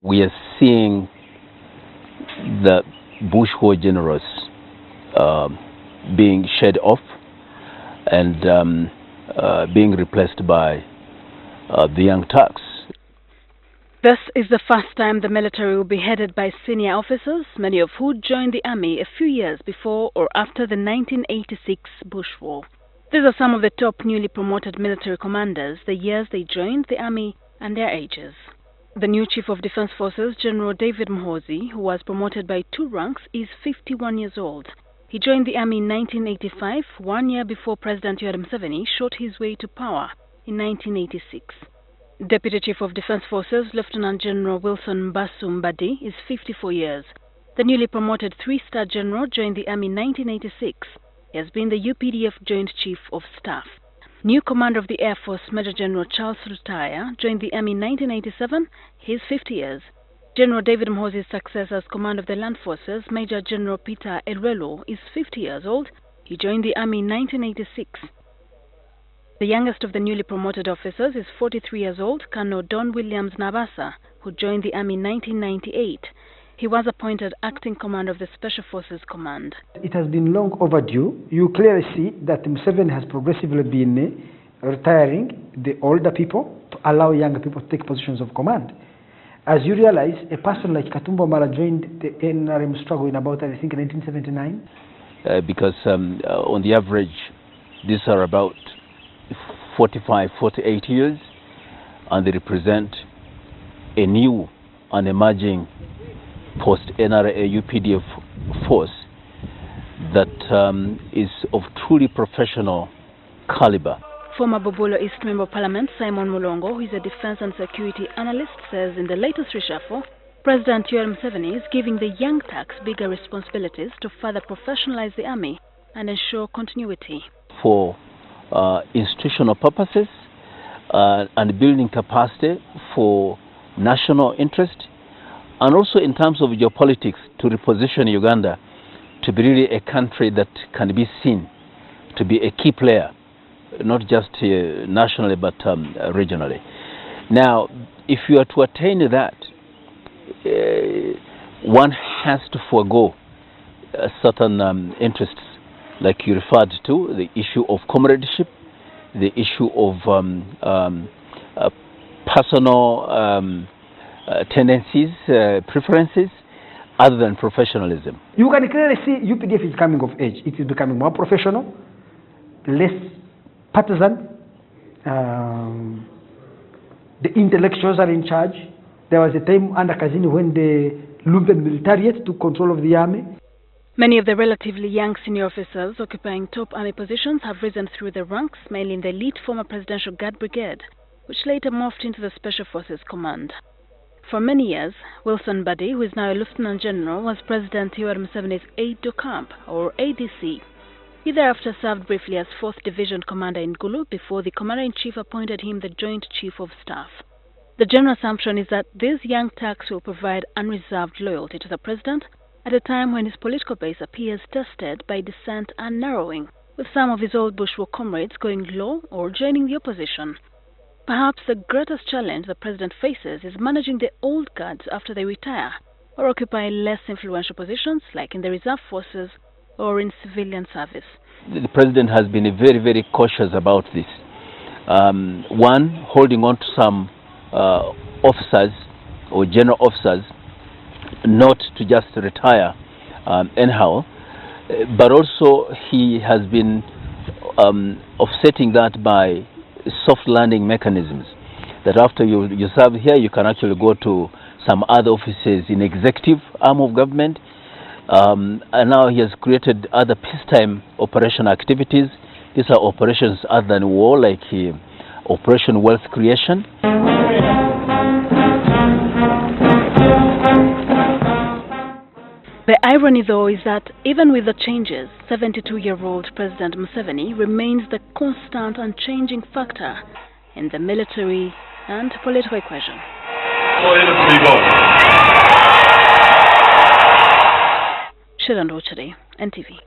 We are seeing the Bush war generals being shed off and being replaced by the young Turks. This is the first time the military will be headed by senior officers, many of who joined the army a few years before or after the 1986 Bush War. These are some of the top newly promoted military commanders, the years they joined the army and their ages. The new Chief of Defense Forces, General David Muhoozi, who was promoted by 2 ranks, is 51 years old. He joined the army in 1985, 1 year before President Yoweri Museveni shot his way to power in 1986. Deputy Chief of Defense Forces, Lieutenant General Wilson Mbasu Mbadi, is 54 years. The newly promoted 3-star general joined the army in 1986. He has been the UPDF Joint Chief of Staff. New Commander of the Air Force, Major General Charles Rutaya, joined the army in 1987. He is 50 years. General David Muhoozi's successor as Commander of the Land Forces, Major General Peter Elwelo, is 50 years old. He joined the army in 1986. The youngest of the newly promoted officers is 43 years old, Colonel Don Williams Nabasa, who joined the army in 1998. He was appointed acting commander of the Special Forces Command. It has been long overdue. You clearly see that Museveni has progressively been retiring the older people to allow younger people to take positions of command. As you realize, a person like Katumba Mala joined the NRM struggle in about, I think, 1979. Because on the average, these are about 45, 48 years, and they represent a new and emerging post-NRA UPDF force that is of truly professional caliber. Former Bobolo East Member of Parliament Simon Mulongo, who is a defense and security analyst, says in the latest reshuffle, President Yoweri Museveni is giving the young Turks bigger responsibilities to further professionalize the army and ensure continuity. For institutional purposes and building capacity for national interest, and also in terms of geopolitics, to reposition Uganda to be really a country that can be seen to be a key player, not just nationally but regionally. Now, if you are to attain that, one has to forego certain interests, like you referred to, the issue of comradeship, the issue of personal tendencies, preferences, other than professionalism. You can clearly see UPDF is coming of age. It is becoming more professional, less partisan. The intellectuals are in charge. There was a time under Kazini when the lumpen militariat took control of the army. Many of the relatively young senior officers occupying top army positions have risen through the ranks, mainly in the elite former Presidential Guard Brigade, which later morphed into the Special Forces Command. For many years, Wilson Mbadi, who is now a Lieutenant General, was President Yoweri Museveni's aide-de-camp, or ADC. He thereafter served briefly as 4th Division Commander in Gulu before the Commander-in-Chief appointed him the Joint Chief of Staff. The general assumption is that these young Turks will provide unreserved loyalty to the President at a time when his political base appears tested by dissent and narrowing, with some of his old Bush war comrades going low or joining the opposition. Perhaps the greatest challenge the President faces is managing the old guards after they retire or occupy less influential positions like in the reserve forces or in civilian service. The President has been very, very cautious about this. One, holding on to some officers or general officers, not to just retire anyhow, but also he has been offsetting that by soft landing mechanisms, that after you serve here, you can actually go to some other offices in executive arm of government, and now he has created other peacetime operation activities. These are operations other than war, like Operation Wealth Creation. The irony, though, is that even with the changes, 72-year-old President Museveni remains the constant and changing factor in the military and political equation. Shilan Rochari, NTV.